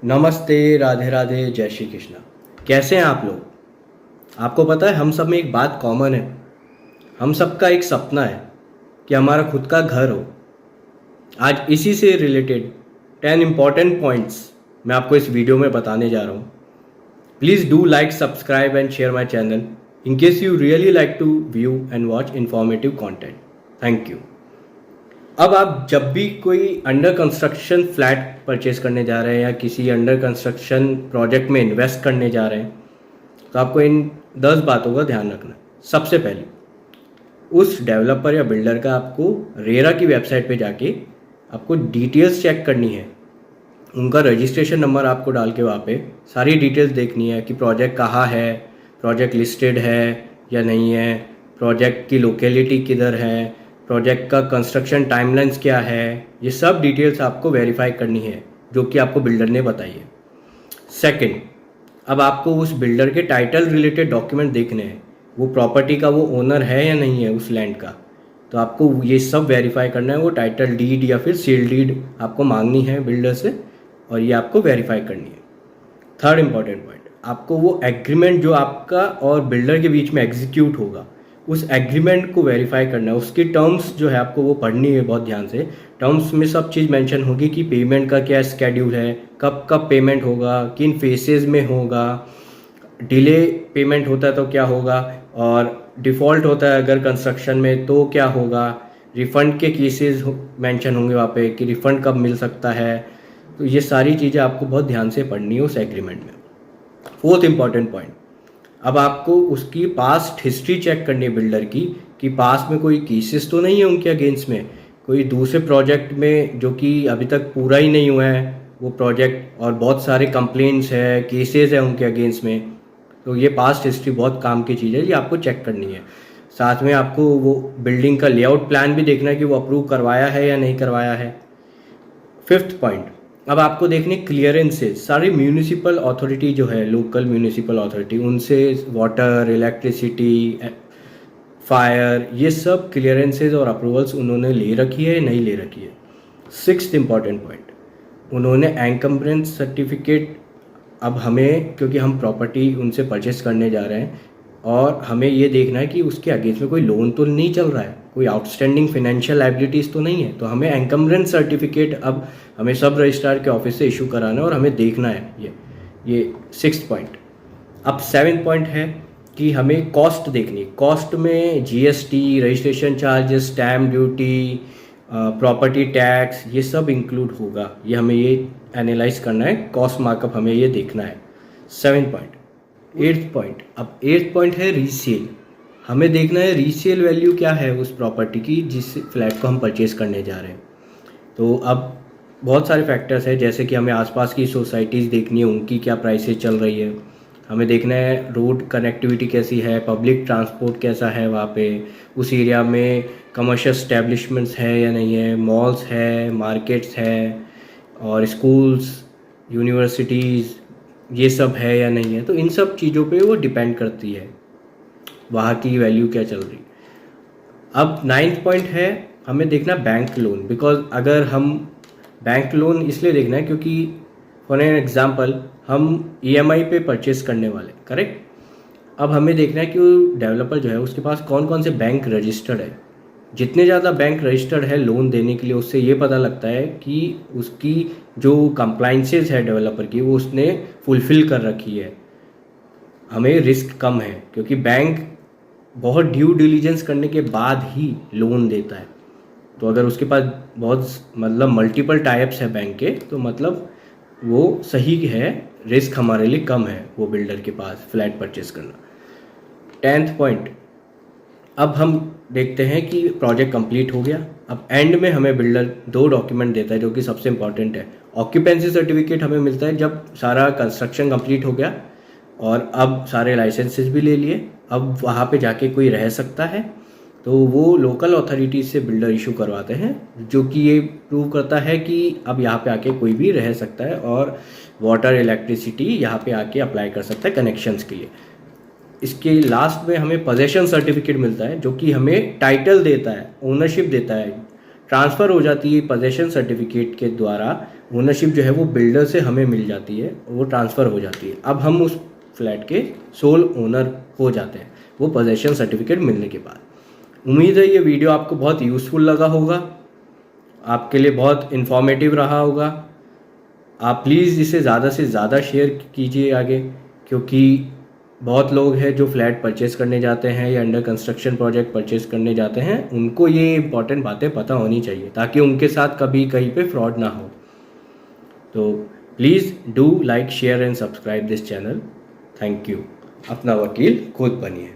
नमस्ते, राधे राधे, जय श्री कृष्णा। कैसे हैं आप लोग? आपको पता है हम सब में एक बात कॉमन है। हम सबका एक सपना है कि हमारा खुद का घर हो। आज इसी से रिलेटेड 10 इम्पॉर्टेंट पॉइंट्स मैं आपको इस वीडियो में बताने जा रहा हूँ। Please do like, subscribe and share my channel in case you really like to view and watch informative content. Thank you. अब आप जब भी कोई अंडर कंस्ट्रक्शन फ्लैट परचेज करने जा रहे हैं या किसी अंडर कंस्ट्रक्शन प्रोजेक्ट में इन्वेस्ट करने जा रहे हैं तो आपको इन 10 बातों का ध्यान रखना है। सबसे पहले, उस डेवलपर या बिल्डर का आपको रेरा की वेबसाइट पे जाके आपको डिटेल्स चेक करनी है। उनका रजिस्ट्रेशन नंबर आपको डाल के वहाँ पे सारी डिटेल्स देखनी है कि प्रोजेक्ट कहाँ है, प्रोजेक्ट लिस्टेड है या नहीं है, प्रोजेक्ट की लोकेलिटी किधर है, प्रोजेक्ट का कंस्ट्रक्शन टाइमलाइंस क्या है। ये सब डिटेल्स आपको वेरीफाई करनी है जो कि आपको बिल्डर ने बताई है। सेकंड, अब आपको उस बिल्डर के टाइटल रिलेटेड डॉक्यूमेंट देखने हैं। वो प्रॉपर्टी का वो ओनर है या नहीं है उस लैंड का, तो आपको ये सब वेरीफाई करना है। वो टाइटल डीड या फिर सील डीड आपको मांगनी है बिल्डर से और ये आपको वेरीफाई करनी है। थर्ड इम्पॉर्टेंट पॉइंट, आपको वो एग्रीमेंट जो आपका और बिल्डर के बीच में एग्जीक्यूट होगा उस एग्रीमेंट को वेरीफाई करना है। उसकी टर्म्स जो है आपको वो पढ़नी है बहुत ध्यान से। टर्म्स में सब चीज़ मेंशन होगी कि पेमेंट का क्या स्केड्यूल है, कब कब पेमेंट होगा, किन फेसेस में होगा, डिले पेमेंट होता है तो क्या होगा, और डिफ़ॉल्ट होता है अगर कंस्ट्रक्शन में तो क्या होगा। रिफ़ंड के केसेस मेंशन होंगे वहाँ पे कि रिफ़ंड कब मिल सकता है। तो ये सारी चीज़ें आपको बहुत ध्यान से पढ़नी है उस एग्रीमेंट में। फोर्थ इम्पॉर्टेंट पॉइंट, अब आपको उसकी पास्ट हिस्ट्री चेक करनी है बिल्डर की कि पास्ट में कोई केसेस तो नहीं है उनके अगेंस्ट में, कोई दूसरे प्रोजेक्ट में जो कि अभी तक पूरा ही नहीं हुआ है वो प्रोजेक्ट, और बहुत सारे कंप्लेंट्स है, केसेस है उनके अगेंस्ट में। तो ये पास्ट हिस्ट्री बहुत काम की चीज़ है, ये आपको चेक करनी है। साथ में आपको वो बिल्डिंग का लेआउट प्लान भी देखना है कि वो अप्रूव करवाया है या नहीं करवाया है। फिफ्थ पॉइंट, अब आपको देखने क्लियरेंसेज। सारी म्यूनिसिपल अथॉरिटी जो है, लोकल म्यूनिसिपल अथॉरिटी, उनसे वाटर, इलेक्ट्रिसिटी, फायर, ये सब क्लियरेंसेज और अप्रूवल्स उन्होंने ले रखी है नहीं ले रखी है। सिक्स्थ इम्पॉर्टेंट पॉइंट, उन्होंने एनकम्बरेंस सर्टिफिकेट, अब हमें क्योंकि हम प्रॉपर्टी उनसे परचेस करने जा रहे हैं और हमें ये देखना है कि उसके अगेंस्ट में कोई लोन तो नहीं चल रहा है, कोई आउटस्टैंडिंग फाइनेंशियल लायबिलिटीज़ तो नहीं है। तो हमें एनकम्बरेंस सर्टिफिकेट अब हमें सब रजिस्ट्रार के ऑफिस से इशू कराना है और हमें देखना है ये सिक्स्थ पॉइंट। अब सेवन पॉइंट है कि हमें कॉस्ट देखनी है। कॉस्ट में GST, registration charges, stamp duty, property tax, ये सब इंक्लूड होगा। ये हमें ये एनालाइज करना है, कॉस्ट मार्कअप हमें ये देखना है। 7 पॉइंट। एट्थ पॉइंट, अब एट्थ पॉइंट है रीसेल। हमें देखना है रीसेल वैल्यू क्या है उस प्रॉपर्टी की जिस फ्लैट को हम परचेज़ करने जा रहे हैं। तो अब बहुत सारे फैक्टर्स हैं, जैसे कि हमें आसपास की सोसाइटीज़ देखनी है, उनकी क्या प्राइसेस चल रही है। हमें देखना है रोड कनेक्टिविटी कैसी है, पब्लिक ट्रांसपोर्ट कैसा है वहाँ पे, उस एरिया में कमर्शियल स्टैब्लिशमेंट्स है या नहीं है, मॉल्स है, मार्केट्स है, और स्कूल्स, यूनिवर्सिटीज़, ये सब है या नहीं है। तो इन सब चीज़ों पे वो डिपेंड करती है वहाँ की वैल्यू क्या चल रही। अब नाइन्थ पॉइंट है, हमें देखना बैंक लोन। बिकॉज अगर हम बैंक लोन इसलिए देखना है क्योंकि फॉर एन एग्जांपल हम ईएमआई पे परचेस करने वाले, करेक्ट। अब हमें देखना है कि वो डेवलपर जो है उसके पास कौन कौन से बैंक रजिस्टर्ड है। जितने ज़्यादा बैंक रजिस्टर्ड है लोन देने के लिए, उससे ये पता लगता है कि उसकी जो कंप्लाइंसेस है डेवलपर की वो उसने फुलफ़िल कर रखी है। हमें रिस्क कम है क्योंकि बैंक बहुत ड्यू डिलीजेंस करने के बाद ही लोन देता है। तो अगर उसके पास बहुत मतलब मल्टीपल टाइप्स है बैंक के, तो मतलब वो सही है, रिस्क हमारे लिए कम है वो बिल्डर के पास फ्लैट परचेस करना। 10th पॉइंट, अब हम देखते हैं कि प्रोजेक्ट कंप्लीट हो गया। अब एंड में हमें बिल्डर 2 डॉक्यूमेंट देता है जो कि सबसे इंपॉर्टेंट है। ऑक्यूपेंसी सर्टिफिकेट हमें मिलता है जब सारा कंस्ट्रक्शन कंप्लीट हो गया और अब सारे लाइसेंसेस भी ले लिए, अब वहाँ पे जाके कोई रह सकता है, तो वो लोकल अथॉरिटी से बिल्डर इशू करवाते हैं जो कि ये प्रूव करता है कि अब यहाँ पे आके कोई भी रह सकता है और वाटर, इलेक्ट्रिसिटी यहाँ पे आके अप्लाई कर सकता है कनेक्शंस के लिए। इसके लास्ट में हमें पोजेशन सर्टिफिकेट मिलता है जो कि हमें टाइटल देता है, ओनरशिप देता है। ट्रांसफ़र हो जाती है पोजेशन सर्टिफिकेट के द्वारा ओनरशिप जो है वो बिल्डर से हमें मिल जाती है, वो ट्रांसफ़र हो जाती है। अब हम उस फ्लैट के सोल ओनर हो जाते हैं वो पोजेशन सर्टिफिकेट मिलने के बाद। उम्मीद है ये वीडियो आपको बहुत यूज़फुल लगा होगा, आपके लिए बहुत इन्फॉर्मेटिव रहा होगा। आप प्लीज़ इसे ज़्यादा से ज़्यादा शेयर कीजिए आगे, क्योंकि बहुत लोग हैं जो फ्लैट परचेज़ करने जाते हैं या अंडर कंस्ट्रक्शन प्रोजेक्ट परचेज़ करने जाते हैं, उनको ये इंपॉर्टेंट बातें पता होनी चाहिए ताकि उनके साथ कभी कहीं पे फ्रॉड ना हो। तो please do like share and subscribe this channel. Thank you. अपना वकील खुद बनिए।